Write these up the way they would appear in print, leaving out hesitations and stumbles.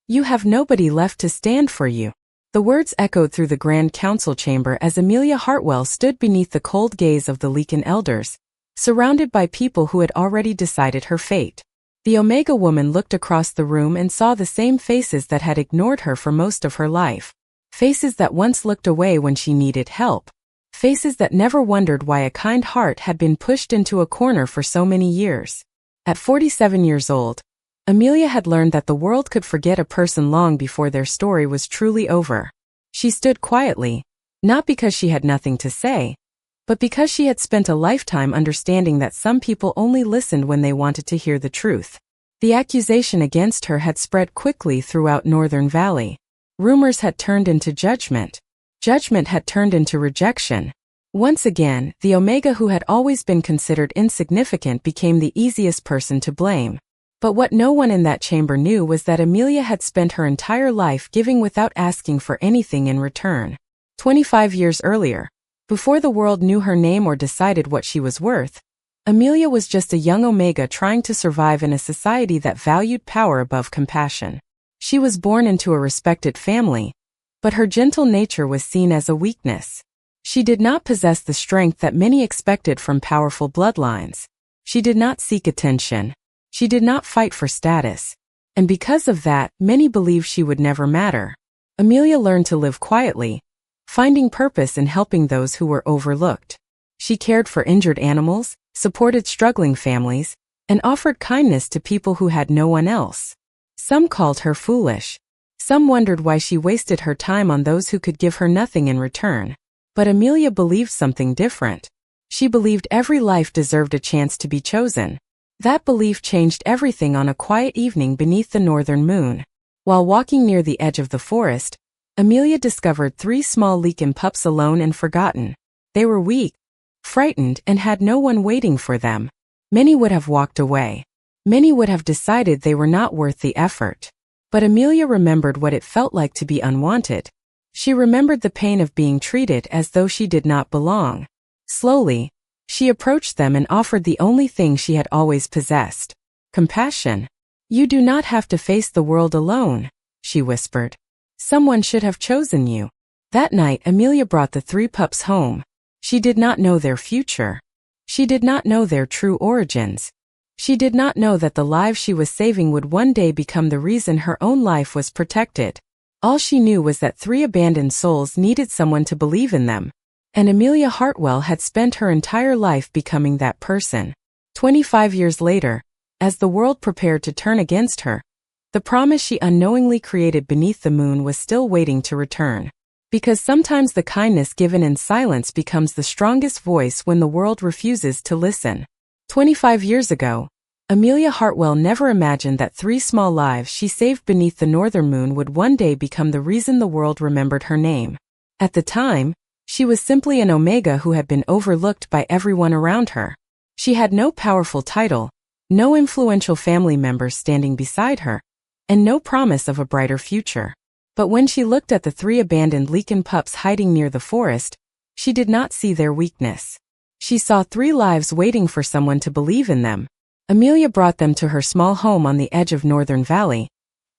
You have nobody left to stand for you. The words echoed through the Grand Council chamber as Amelia Hartwell stood beneath the cold gaze of the Leakin elders, surrounded by people who had already decided her fate. The Omega woman looked across the room and saw the same faces that had ignored her for most of her life. Faces that once looked away when she needed help. Faces that never wondered why a kind heart had been pushed into a corner for so many years. At 47 years old, Amelia had learned that the world could forget a person long before their story was truly over. She stood quietly, not because she had nothing to say, but because she had spent a lifetime understanding that some people only listened when they wanted to hear the truth. The accusation against her had spread quickly throughout Northern Valley. Rumors had turned into judgment. Judgment had turned into rejection. Once again, the Omega who had always been considered insignificant became the easiest person to blame. But what no one in that chamber knew was that Amelia had spent her entire life giving without asking for anything in return. 25 years earlier, before the world knew her name or decided what she was worth, Amelia was just a young Omega trying to survive in a society that valued power above compassion. She was born into a respected family, but her gentle nature was seen as a weakness. She did not possess the strength that many expected from powerful bloodlines. She did not seek attention. She did not fight for status. And because of that, many believed she would never matter. Amelia learned to live quietly, finding purpose in helping those who were overlooked. She cared for injured animals, supported struggling families, and offered kindness to people who had no one else. Some called her foolish. Some wondered why she wasted her time on those who could give her nothing in return. But Amelia believed something different. She believed every life deserved a chance to be chosen. That belief changed everything on a quiet evening beneath the northern moon. While walking near the edge of the forest, Amelia discovered 3 small Leakin pups alone and forgotten. They were weak, frightened, and had no one waiting for them. Many would have walked away. Many would have decided they were not worth the effort. But Amelia remembered what it felt like to be unwanted. She remembered the pain of being treated as though she did not belong. Slowly, she approached them and offered the only thing she had always possessed: compassion. "You do not have to face the world alone," she whispered. "Someone should have chosen you." That night, Amelia brought the 3 pups home. She did not know their future. She did not know their true origins. She did not know that the lives she was saving would one day become the reason her own life was protected. All she knew was that 3 abandoned souls needed someone to believe in them. And Amelia Hartwell had spent her entire life becoming that person. 25 years later, as the world prepared to turn against her, the promise she unknowingly created beneath the moon was still waiting to return. Because sometimes the kindness given in silence becomes the strongest voice when the world refuses to listen. 25 years ago, Amelia Hartwell never imagined that 3 small lives she saved beneath the northern moon would one day become the reason the world remembered her name. At the time, she was simply an Omega who had been overlooked by everyone around her. She had no powerful title, no influential family members standing beside her, and no promise of a brighter future. But when she looked at the 3 abandoned Leakin pups hiding near the forest, she did not see their weakness. She saw 3 lives waiting for someone to believe in them. Amelia brought them to her small home on the edge of Northern Valley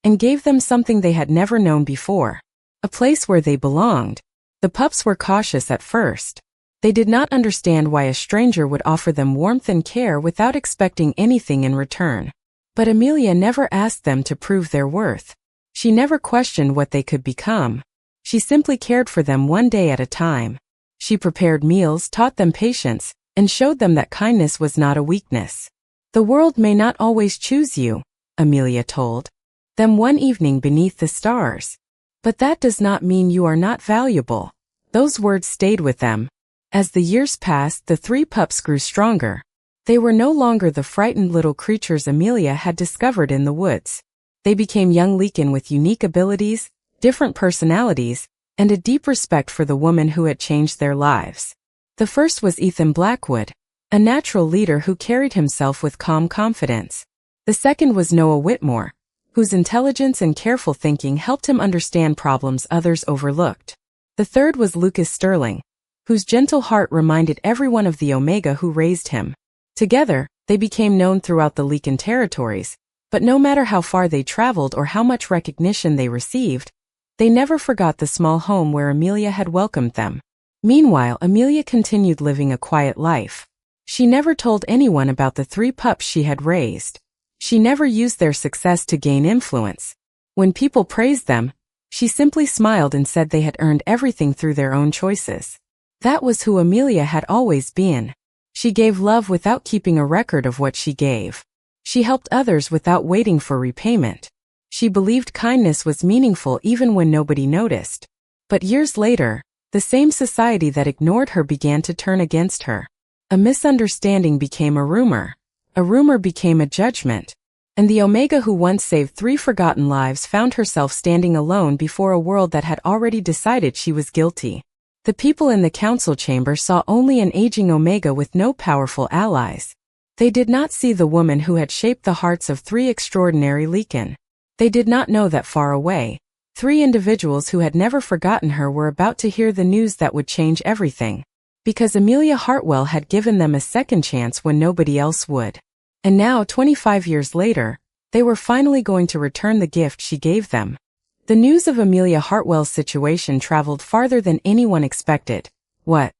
and gave them something they had never known before: a place where they belonged. The pups were cautious at first. They did not understand why a stranger would offer them warmth and care without expecting anything in return. But Amelia never asked them to prove their worth. She never questioned what they could become. She simply cared for them one day at a time. She prepared meals, taught them patience, and showed them that kindness was not a weakness. "The world may not always choose you," Amelia told them one evening beneath the stars. "But that does not mean you are not valuable." Those words stayed with them. As the years passed, the 3 pups grew stronger. They were no longer the frightened little creatures Amelia had discovered in the woods. They became young Leakin with unique abilities, different personalities, and a deep respect for the woman who had changed their lives. The first was Ethan Blackwood, a natural leader who carried himself with calm confidence. The second was Noah Whitmore, whose intelligence and careful thinking helped him understand problems others overlooked. The third was Lucas Sterling, whose gentle heart reminded everyone of the Omega who raised him. Together, they became known throughout the Leakin territories But no matter how far they traveled or how much recognition they received, they never forgot the small home where Amelia had welcomed them. Meanwhile, Amelia continued living a quiet life. She never told anyone about the 3 pups she had raised. She never used their success to gain influence. When people praised them, she simply smiled and said they had earned everything through their own choices. That was who Amelia had always been. She gave love without keeping a record of what she gave. She helped others without waiting for repayment. She believed kindness was meaningful even when nobody noticed. But years later, the same society that ignored her began to turn against her. A misunderstanding became a rumor became a judgment, and the Omega who once saved 3 forgotten lives found herself standing alone before a world that had already decided she was guilty. The people in the council chamber saw only an aging Omega with no powerful allies. They did not see the woman who had shaped the hearts of 3 extraordinary Leakin. They did not know that far away, 3 individuals who had never forgotten her were about to hear the news that would change everything. Because Amelia Hartwell had given them a second chance when nobody else would. And now, 25 years later, they were finally going to return the gift she gave them. The news of Amelia Hartwell's situation traveled farther than anyone expected. What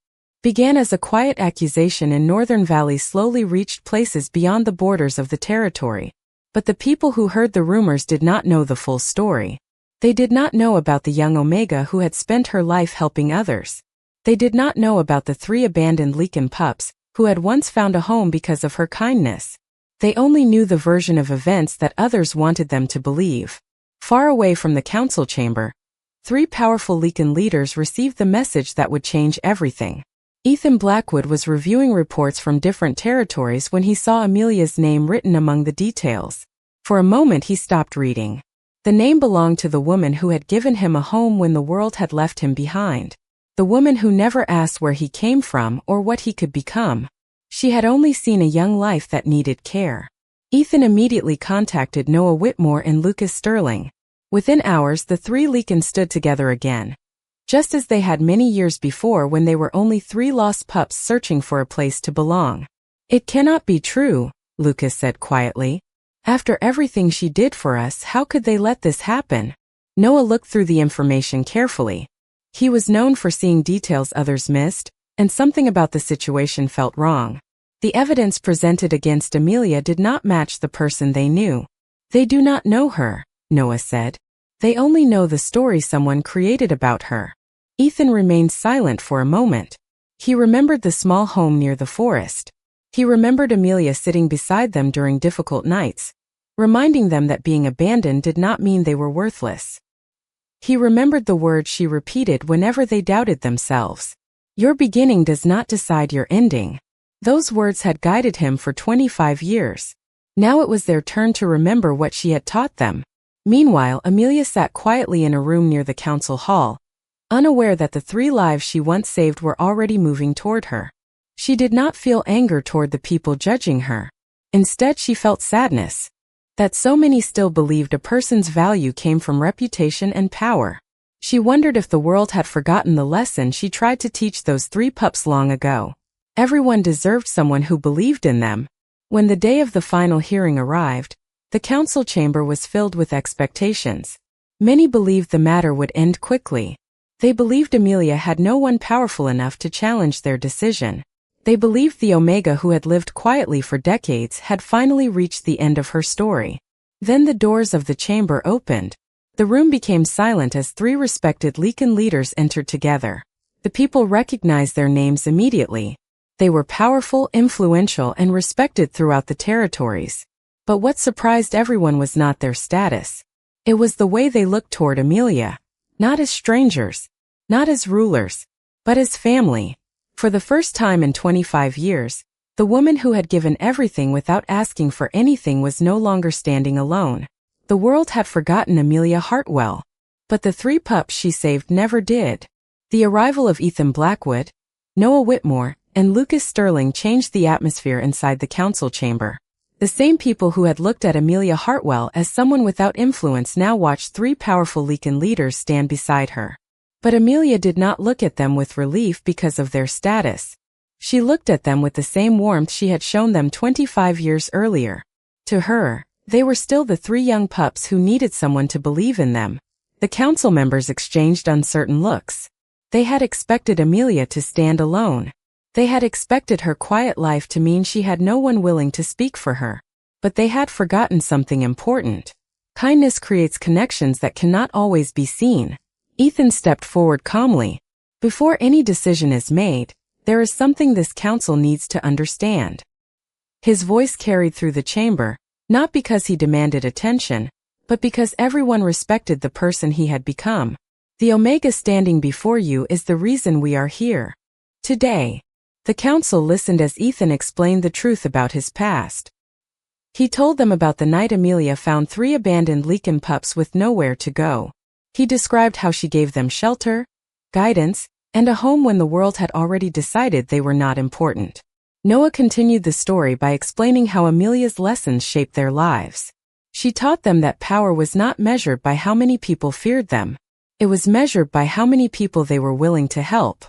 began as a quiet accusation in Northern Valley slowly reached places beyond the borders of the territory. But the people who heard the rumors did not know the full story. They did not know about the young Omega who had spent her life helping others. They did not know about the 3 abandoned Leakin pups, who had once found a home because of her kindness. They only knew the version of events that others wanted them to believe. Far away from the council chamber, 3 powerful Leakin leaders received the message that would change everything. Ethan Blackwood was reviewing reports from different territories when he saw Amelia's name written among the details. For a moment he stopped reading. The name belonged to the woman who had given him a home when the world had left him behind. The woman who never asked where he came from or what he could become. She had only seen a young life that needed care. Ethan immediately contacted Noah Whitmore and Lucas Sterling. Within hours, the 3 Leakin stood together again. Just as they had many years before when they were only 3 lost pups searching for a place to belong. "It cannot be true," Lucas said quietly. "After everything she did for us, how could they let this happen?" Noah looked through the information carefully. He was known for seeing details others missed, and something about the situation felt wrong. The evidence presented against Amelia did not match the person they knew. "They do not know her," Noah said. "They only know the story someone created about her." Ethan remained silent for a moment. He remembered the small home near the forest. He remembered Amelia sitting beside them during difficult nights, reminding them that being abandoned did not mean they were worthless. He remembered the words she repeated whenever they doubted themselves. "Your beginning does not decide your ending." Those words had guided him for 25 years. Now it was their turn to remember what she had taught them. Meanwhile, Amelia sat quietly in a room near the council hall, unaware that the 3 lives she once saved were already moving toward her. She did not feel anger toward the people judging her. Instead, she felt sadness. That so many still believed a person's value came from reputation and power. She wondered if the world had forgotten the lesson she tried to teach those 3 pups long ago. Everyone deserved someone who believed in them. When the day of the final hearing arrived, the council chamber was filled with expectations. Many believed the matter would end quickly. They believed Amelia had no one powerful enough to challenge their decision. They believed the Omega who had lived quietly for decades had finally reached the end of her story. Then the doors of the chamber opened. The room became silent as 3 respected Leakin leaders entered together. The people recognized their names immediately. They were powerful, influential, and respected throughout the territories. But what surprised everyone was not their status. It was the way they looked toward Amelia. Not as strangers, not as rulers, but as family. For the first time in 25 years, the woman who had given everything without asking for anything was no longer standing alone. The world had forgotten Amelia Hartwell. But the 3 pups she saved never did. The arrival of Ethan Blackwood, Noah Whitmore, and Lucas Sterling changed the atmosphere inside the council chamber. The same people who had looked at Amelia Hartwell as someone without influence now watched 3 powerful Leakin leaders stand beside her. But Amelia did not look at them with relief because of their status. She looked at them with the same warmth she had shown them 25 years earlier. To her, They were still the three young pups who needed someone to believe in them. The council members exchanged uncertain looks. They had expected Amelia to stand alone. They had expected her quiet life to mean she had no one willing to speak for her. But they had forgotten something important. Kindness creates connections that cannot always be seen. Ethan stepped forward calmly. Before any decision is made, there is something this council needs to understand. His voice carried through the chamber, not because he demanded attention, but because everyone respected the person he had become. The Omega standing before you is the reason we are here. Today. The council listened as Ethan explained the truth about his past. He told them about the night Amelia found 3 abandoned Leakin pups with nowhere to go. He described how she gave them shelter, guidance, and a home when the world had already decided they were not important. Noah continued the story by explaining how Amelia's lessons shaped their lives. She taught them that power was not measured by how many people feared them. It was measured by how many people they were willing to help.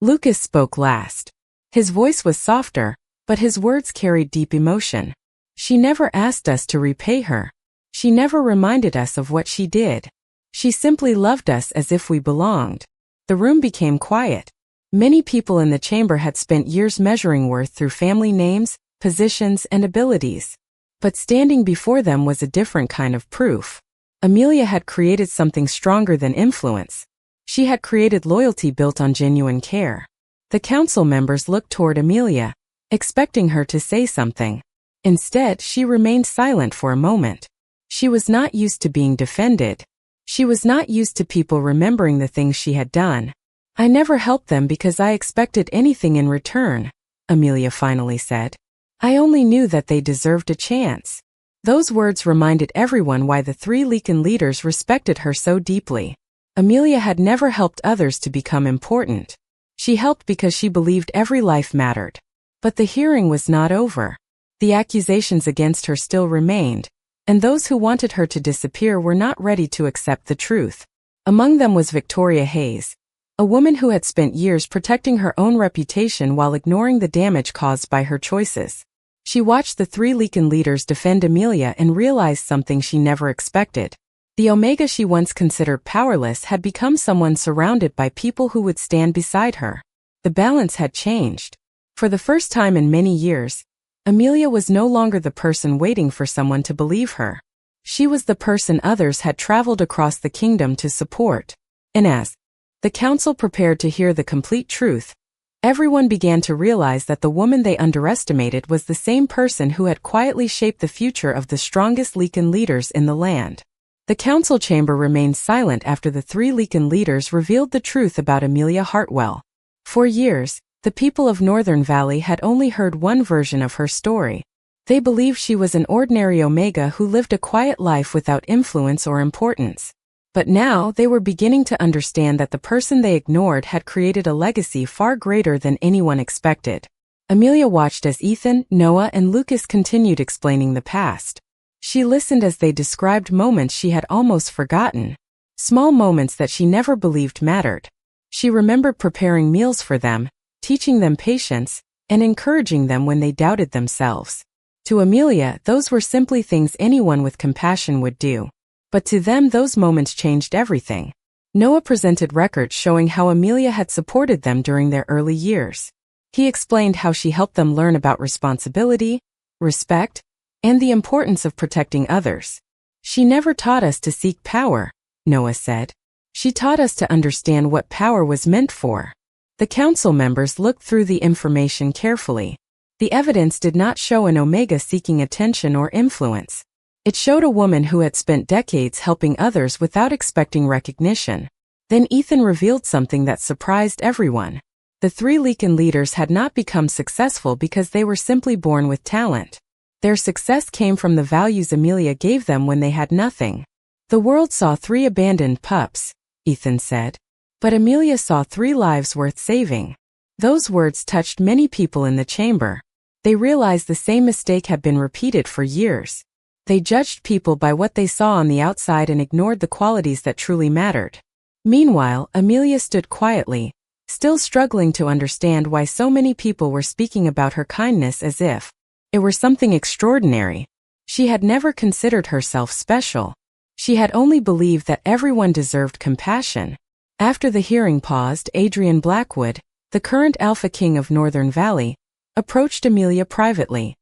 Lucas spoke last. His voice was softer, but his words carried deep emotion. She never asked us to repay her. She never reminded us of what she did. She simply loved us as if we belonged. The room became quiet. Many people in the chamber had spent years measuring worth through family names, positions, and abilities. But standing before them was a different kind of proof. Amelia had created something stronger than influence. She had created loyalty built on genuine care. The council members looked toward Amelia, expecting her to say something. Instead, she remained silent for a moment. She was not used to being defended. She was not used to people remembering the things she had done. I never helped them because I expected anything in return, Amelia finally said. I only knew that they deserved a chance. Those words reminded everyone why the 3 Leakin leaders respected her so deeply. Amelia had never helped others to become important. She helped because she believed every life mattered. But the hearing was not over. The accusations against her still remained, and those who wanted her to disappear were not ready to accept the truth. Among them was Victoria Hayes, a woman who had spent years protecting her own reputation while ignoring the damage caused by her choices. She watched the 3 Leakin leaders defend Amelia and realized something she never expected. The Omega she once considered powerless had become someone surrounded by people who would stand beside her. The balance had changed. For the first time in many years, Amelia was no longer the person waiting for someone to believe her. She was the person others had traveled across the kingdom to support. And as the council prepared to hear the complete truth, everyone began to realize that the woman they underestimated was the same person who had quietly shaped the future of the strongest Leakin leaders in the land. The council chamber remained silent after the 3 Leakin leaders revealed the truth about Amelia Hartwell. For years, the people of Northern Valley had only heard one version of her story. They believed she was an ordinary Omega who lived a quiet life without influence or importance. But now they were beginning to understand that the person they ignored had created a legacy far greater than anyone expected. Amelia watched as Ethan, Noah, and Lucas continued explaining the past. She listened as they described moments she had almost forgotten. Small moments that she never believed mattered. She remembered preparing meals for them, teaching them patience, and encouraging them when they doubted themselves. To Amelia, those were simply things anyone with compassion would do. But to them, those moments changed everything. Noah presented records showing how Amelia had supported them during their early years. He explained how she helped them learn about responsibility, respect, and the importance of protecting others. She never taught us to seek power, Noah said. She taught us to understand what power was meant for. The council members looked through the information carefully. The evidence did not show an Omega seeking attention or influence. It showed a woman who had spent decades helping others without expecting recognition. Then Ethan revealed something that surprised everyone. The 3 Leakin leaders had not become successful because they were simply born with talent. Their success came from the values Amelia gave them when they had nothing. The world saw 3 abandoned pups, Ethan said. But Amelia saw 3 lives worth saving. Those words touched many people in the chamber. They realized the same mistake had been repeated for years. They judged people by what they saw on the outside and ignored the qualities that truly mattered. Meanwhile, Amelia stood quietly, still struggling to understand why so many people were speaking about her kindness as if it were something extraordinary. She had never considered herself special. She had only believed that everyone deserved compassion. After the hearing paused, Adrian Blackwood, the current Alpha King of Northern Valley, approached Amelia privately.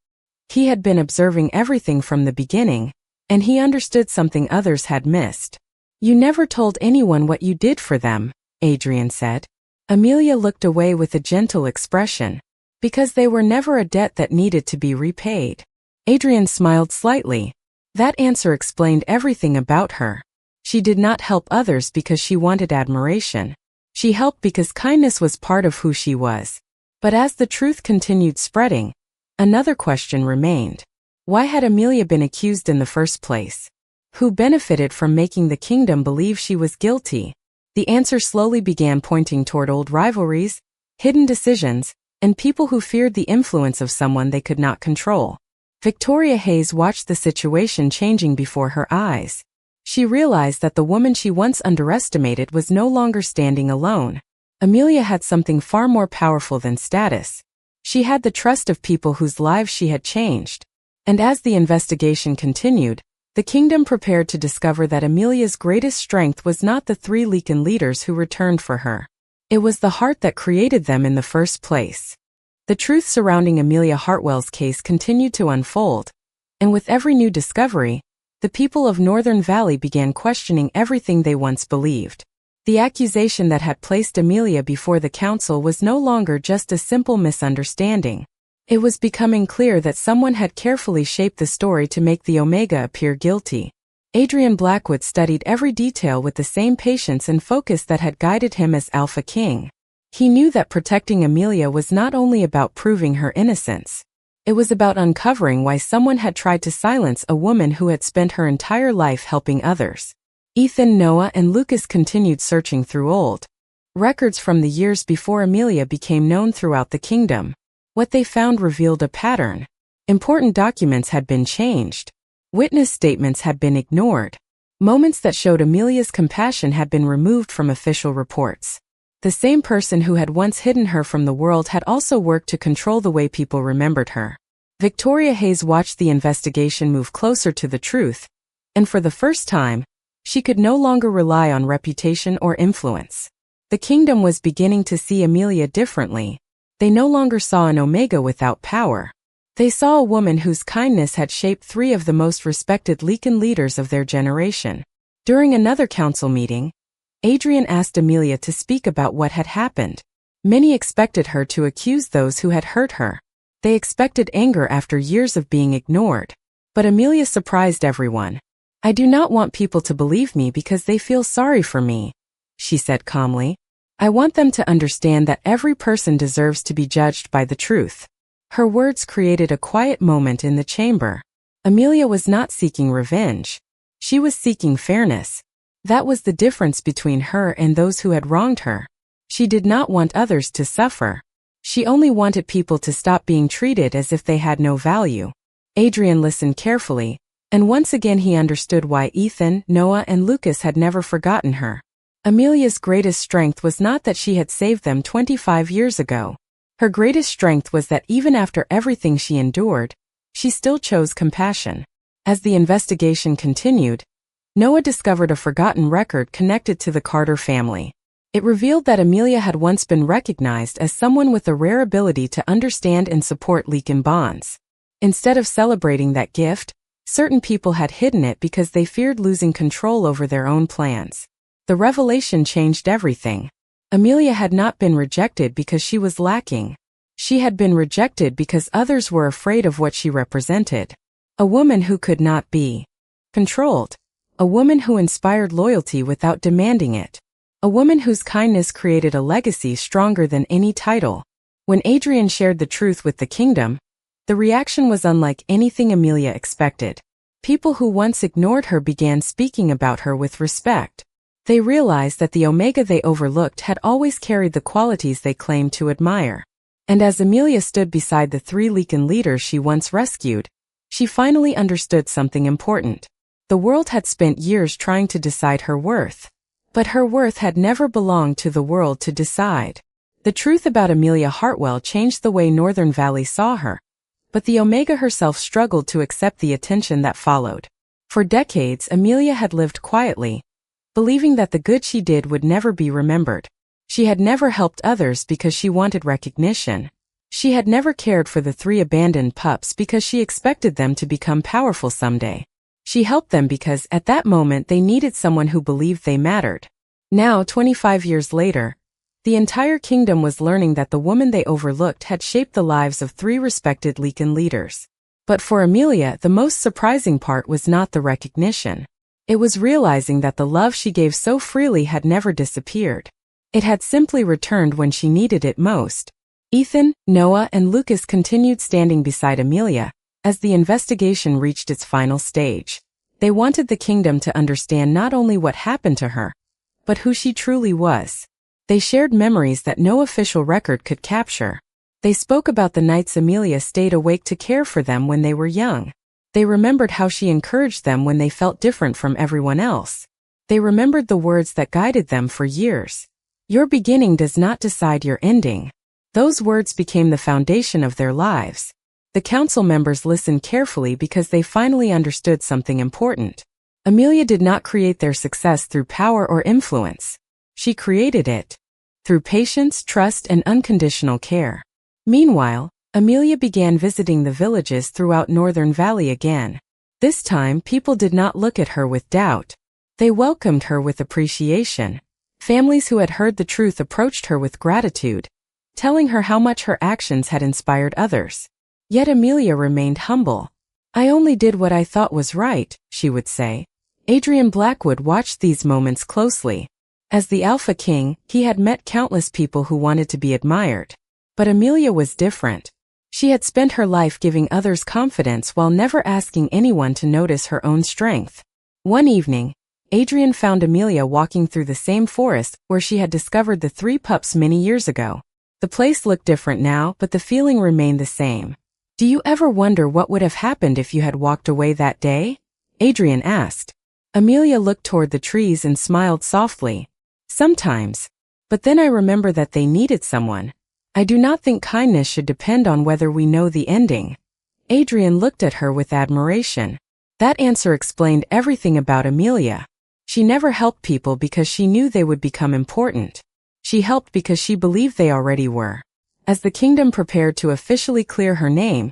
He had been observing everything from the beginning, and he understood something others had missed. "You never told anyone what you did for them," Adrian said. Amelia looked away with a gentle expression. "Because they were never a debt that needed to be repaid." Adrian smiled slightly. That answer explained everything about her. She did not help others because she wanted admiration. She helped because kindness was part of who she was. But as the truth continued spreading, another question remained. Why had Amelia been accused in the first place? Who benefited from making the kingdom believe she was guilty? The answer slowly began pointing toward old rivalries, hidden decisions, and people who feared the influence of someone they could not control. Victoria Hayes watched the situation changing before her eyes. She realized that the woman she once underestimated was no longer standing alone. Amelia had something far more powerful than status. She had the trust of people whose lives she had changed. And as the investigation continued, the kingdom prepared to discover that Amelia's greatest strength was not the 3 Leakin leaders who returned for her. It was the heart that created them in the first place. The truth surrounding Amelia Hartwell's case continued to unfold, and with every new discovery, the people of Northern Valley began questioning everything they once believed. The accusation that had placed Amelia before the council was no longer just a simple misunderstanding. It was becoming clear that someone had carefully shaped the story to make the Omega appear guilty. Adrian Blackwood studied every detail with the same patience and focus that had guided him as Alpha King. He knew that protecting Amelia was not only about proving her innocence. It was about uncovering why someone had tried to silence a woman who had spent her entire life helping others. Ethan, Noah, and Lucas continued searching through old records from the years before Amelia became known throughout the kingdom. What they found revealed a pattern. Important documents had been changed. Witness statements had been ignored. Moments that showed Amelia's compassion had been removed from official reports. The same person who had once hidden her from the world had also worked to control the way people remembered her. Victoria Hayes watched the investigation move closer to the truth, and for the first time, she could no longer rely on reputation or influence. The kingdom was beginning to see Amelia differently. They no longer saw an Omega without power. They saw a woman whose kindness had shaped 3 of the most respected Leakin leaders of their generation. During another council meeting, Adrian asked Amelia to speak about what had happened. Many expected her to accuse those who had hurt her. They expected anger after years of being ignored. But Amelia surprised everyone. "I do not want people to believe me because they feel sorry for me," she said calmly. "I want them to understand that every person deserves to be judged by the truth." Her words created a quiet moment in the chamber. Amelia was not seeking revenge. She was seeking fairness. That was the difference between her and those who had wronged her. She did not want others to suffer. She only wanted people to stop being treated as if they had no value. Adrian listened carefully, and once again he understood why Ethan, Noah, and Lucas had never forgotten her. Amelia's greatest strength was not that she had saved them 25 years ago. Her greatest strength was that even after everything she endured, she still chose compassion. As the investigation continued, Noah discovered a forgotten record connected to the Carter family. It revealed that Amelia had once been recognized as someone with a rare ability to understand and support Leakin bonds. Instead of celebrating that gift, certain people had hidden it because they feared losing control over their own plans. The revelation changed everything. Amelia had not been rejected because she was lacking. She had been rejected because others were afraid of what she represented. A woman who could not be controlled. A woman who inspired loyalty without demanding it. A woman whose kindness created a legacy stronger than any title. When Adrian shared the truth with the kingdom, the reaction was unlike anything Amelia expected. People who once ignored her began speaking about her with respect. They realized that the Omega they overlooked had always carried the qualities they claimed to admire. And as Amelia stood beside the 3 Leakin leaders she once rescued, she finally understood something important. The world had spent years trying to decide her worth. But her worth had never belonged to the world to decide. The truth about Amelia Hartwell changed the way Northern Valley saw her. But the Omega herself struggled to accept the attention that followed. For decades, Amelia had lived quietly, believing that the good she did would never be remembered. She had never helped others because she wanted recognition. She had never cared for the 3 abandoned pups because she expected them to become powerful someday. She helped them because, at that moment, they needed someone who believed they mattered. Now, 25 years later, the entire kingdom was learning that the woman they overlooked had shaped the lives of 3 respected Leakin leaders. But for Amelia, the most surprising part was not the recognition. It was realizing that the love she gave so freely had never disappeared. It had simply returned when she needed it most. Ethan, Noah, and Lucas continued standing beside Amelia as the investigation reached its final stage. They wanted the kingdom to understand not only what happened to her, but who she truly was. They shared memories that no official record could capture. They spoke about the nights Amelia stayed awake to care for them when they were young. They remembered how she encouraged them when they felt different from everyone else. They remembered the words that guided them for years. Your beginning does not decide your ending. Those words became the foundation of their lives. The council members listened carefully because they finally understood something important. Amelia did not create their success through power or influence. She created it through patience, trust, and unconditional care. Meanwhile, Amelia began visiting the villages throughout Northern Valley again. This time, people did not look at her with doubt. They welcomed her with appreciation. Families who had heard the truth approached her with gratitude, telling her how much her actions had inspired others. Yet Amelia remained humble. I only did what I thought was right, she would say. Adrian Blackwood watched these moments closely. As the Alpha King, he had met countless people who wanted to be admired. But Amelia was different. She had spent her life giving others confidence while never asking anyone to notice her own strength. One evening, Adrian found Amelia walking through the same forest where she had discovered the 3 pups many years ago. The place looked different now, but the feeling remained the same. Do you ever wonder what would have happened if you had walked away that day? Adrian asked. Amelia looked toward the trees and smiled softly. Sometimes. But then I remember that they needed someone. I do not think kindness should depend on whether we know the ending. Adrian looked at her with admiration. That answer explained everything about Amelia. She never helped people because she knew they would become important. She helped because she believed they already were. As the kingdom prepared to officially clear her name,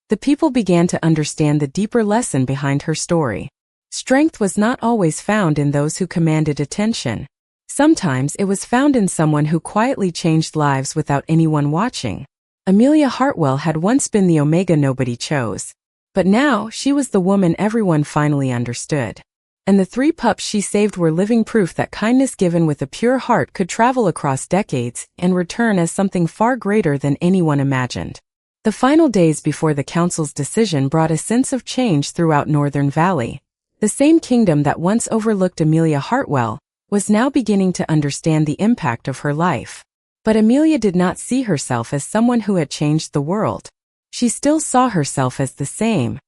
the people began to understand the deeper lesson behind her story. Strength was not always found in those who commanded attention. Sometimes it was found in someone who quietly changed lives without anyone watching. Amelia Hartwell had once been the Omega nobody chose. But now she was the woman everyone finally understood. And the 3 pups she saved were living proof that kindness given with a pure heart could travel across decades and return as something far greater than anyone imagined. The final days before the council's decision brought a sense of change throughout Northern Valley. The same kingdom that once overlooked Amelia Hartwell was now beginning to understand the impact of her life. But Amelia did not see herself as someone who had changed the world. She still saw herself as the same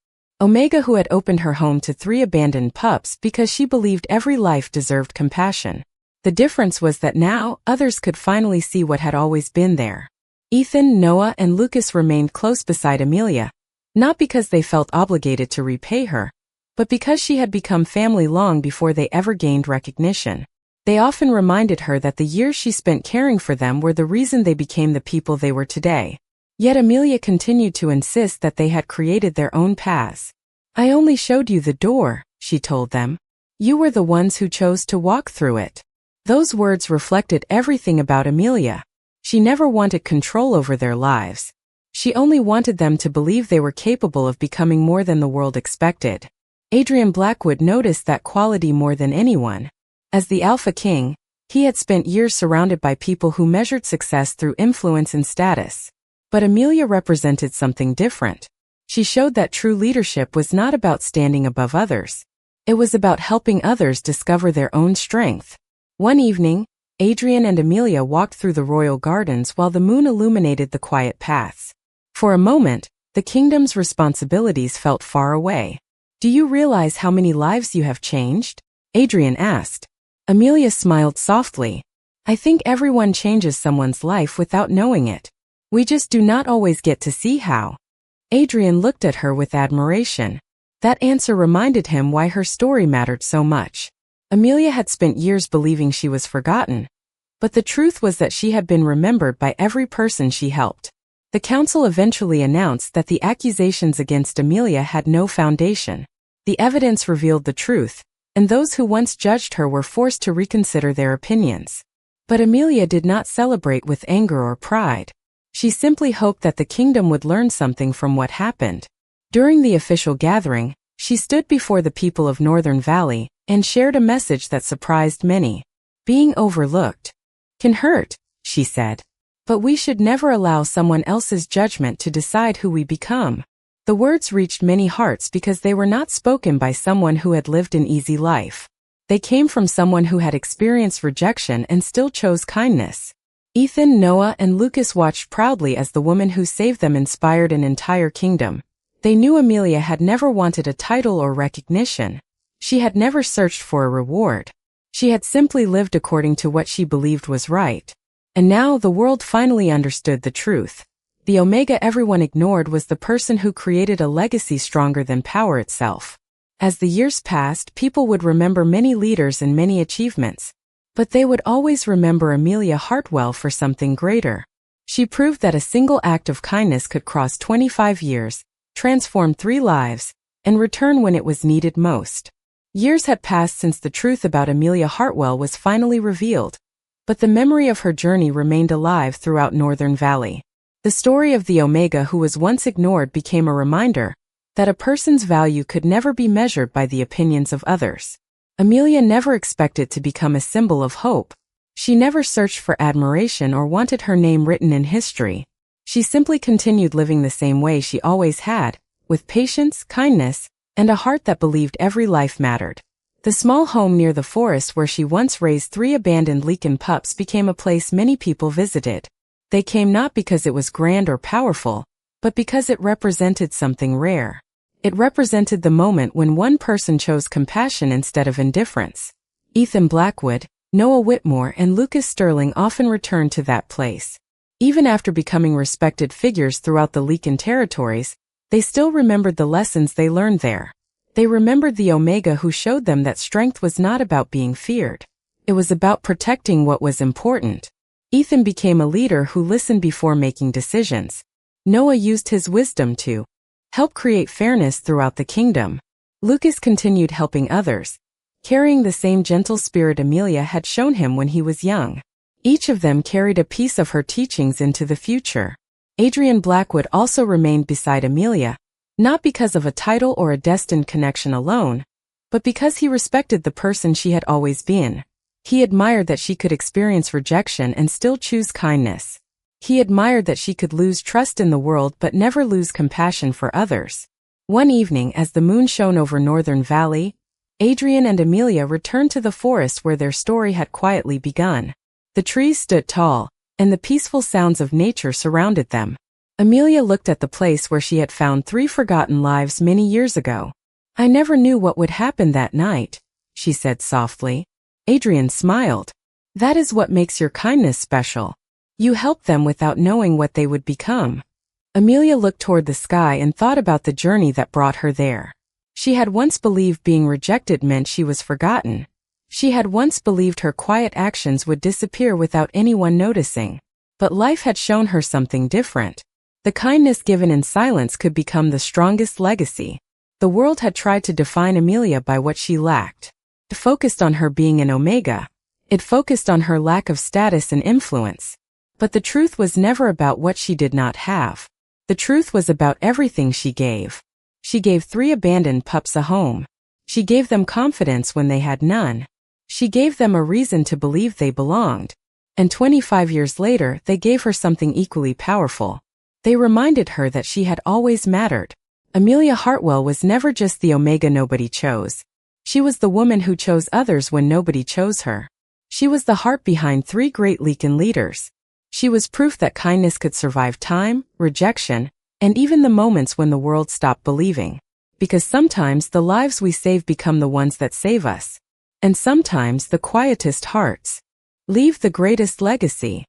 Omega who had opened her home to 3 abandoned pups because she believed every life deserved compassion. The difference was that now, others could finally see what had always been there. Ethan, Noah, and Lucas remained close beside Amelia, not because they felt obligated to repay her, but because she had become family long before they ever gained recognition. They often reminded her that the years she spent caring for them were the reason they became the people they were today. Yet Amelia continued to insist that they had created their own paths. I only showed you the door, she told them. You were the ones who chose to walk through it. Those words reflected everything about Amelia. She never wanted control over their lives. She only wanted them to believe they were capable of becoming more than the world expected. Adrian Blackwood noticed that quality more than anyone. As the Alpha King, he had spent years surrounded by people who measured success through influence and status. But Amelia represented something different. She showed that true leadership was not about standing above others. It was about helping others discover their own strength. One evening, Adrian and Amelia walked through the royal gardens while the moon illuminated the quiet paths. For a moment, the kingdom's responsibilities felt far away. Do you realize how many lives you have changed? Adrian asked. Amelia smiled softly. I think everyone changes someone's life without knowing it. We just do not always get to see how. Adrian looked at her with admiration. That answer reminded him why her story mattered so much. Amelia had spent years believing she was forgotten, but the truth was that she had been remembered by every person she helped. The council eventually announced that the accusations against Amelia had no foundation. The evidence revealed the truth, and those who once judged her were forced to reconsider their opinions. But Amelia did not celebrate with anger or pride. She simply hoped that the kingdom would learn something from what happened. During the official gathering, she stood before the people of Northern Valley and shared a message that surprised many. Being overlooked can hurt, she said. But we should never allow someone else's judgment to decide who we become. The words reached many hearts because they were not spoken by someone who had lived an easy life. They came from someone who had experienced rejection and still chose kindness. Ethan, Noah, and Lucas watched proudly as the woman who saved them inspired an entire kingdom. They knew Amelia had never wanted a title or recognition. She had never searched for a reward. She had simply lived according to what she believed was right. And now the world finally understood the truth. The Omega everyone ignored was the person who created a legacy stronger than power itself. As the years passed, people would remember many leaders and many achievements. But they would always remember Amelia Hartwell for something greater. She proved that a single act of kindness could cross 25 years, transform 3 lives, and return when it was needed most. Years had passed since the truth about Amelia Hartwell was finally revealed, but the memory of her journey remained alive throughout Northern Valley. The story of the Omega who was once ignored became a reminder that a person's value could never be measured by the opinions of others. Amelia never expected to become a symbol of hope. She never searched for admiration or wanted her name written in history. She simply continued living the same way she always had, with patience, kindness, and a heart that believed every life mattered. The small home near the forest where she once raised 3 abandoned Leakin pups became a place many people visited. They came not because it was grand or powerful, but because it represented something rare. It represented the moment when one person chose compassion instead of indifference. Ethan Blackwood, Noah Whitmore, and Lucas Sterling often returned to that place. Even after becoming respected figures throughout the Leakin territories, they still remembered the lessons they learned there. They remembered the Omega who showed them that strength was not about being feared. It was about protecting what was important. Ethan became a leader who listened before making decisions. Noah used his wisdom to help create fairness throughout the kingdom. Lucas continued helping others, carrying the same gentle spirit Amelia had shown him when he was young. Each of them carried a piece of her teachings into the future. Adrian Blackwood also remained beside Amelia, not because of a title or a destined connection alone, but because he respected the person she had always been. He admired that she could experience rejection and still choose kindness. He admired that she could lose trust in the world but never lose compassion for others. One evening, as the moon shone over Northern Valley, Adrian and Amelia returned to the forest where their story had quietly begun. The trees stood tall, and the peaceful sounds of nature surrounded them. Amelia looked at the place where she had found 3 forgotten lives many years ago. "I never knew what would happen that night," she said softly. Adrian smiled. "That is what makes your kindness special. You helped them without knowing what they would become." Amelia looked toward the sky and thought about the journey that brought her there. She had once believed being rejected meant she was forgotten. She had once believed her quiet actions would disappear without anyone noticing. But life had shown her something different. The kindness given in silence could become the strongest legacy. The world had tried to define Amelia by what she lacked. It focused on her being an Omega. It focused on her lack of status and influence. But the truth was never about what she did not have. The truth was about everything she gave. She gave 3 abandoned pups a home. She gave them confidence when they had none. She gave them a reason to believe they belonged. And 25 years later, they gave her something equally powerful. They reminded her that she had always mattered. Amelia Hartwell was never just the Omega nobody chose. She was the woman who chose others when nobody chose her. She was the heart behind 3 great Leakin leaders. She was proof that kindness could survive time, rejection, and even the moments when the world stopped believing. Because sometimes the lives we save become the ones that save us. And sometimes the quietest hearts leave the greatest legacy.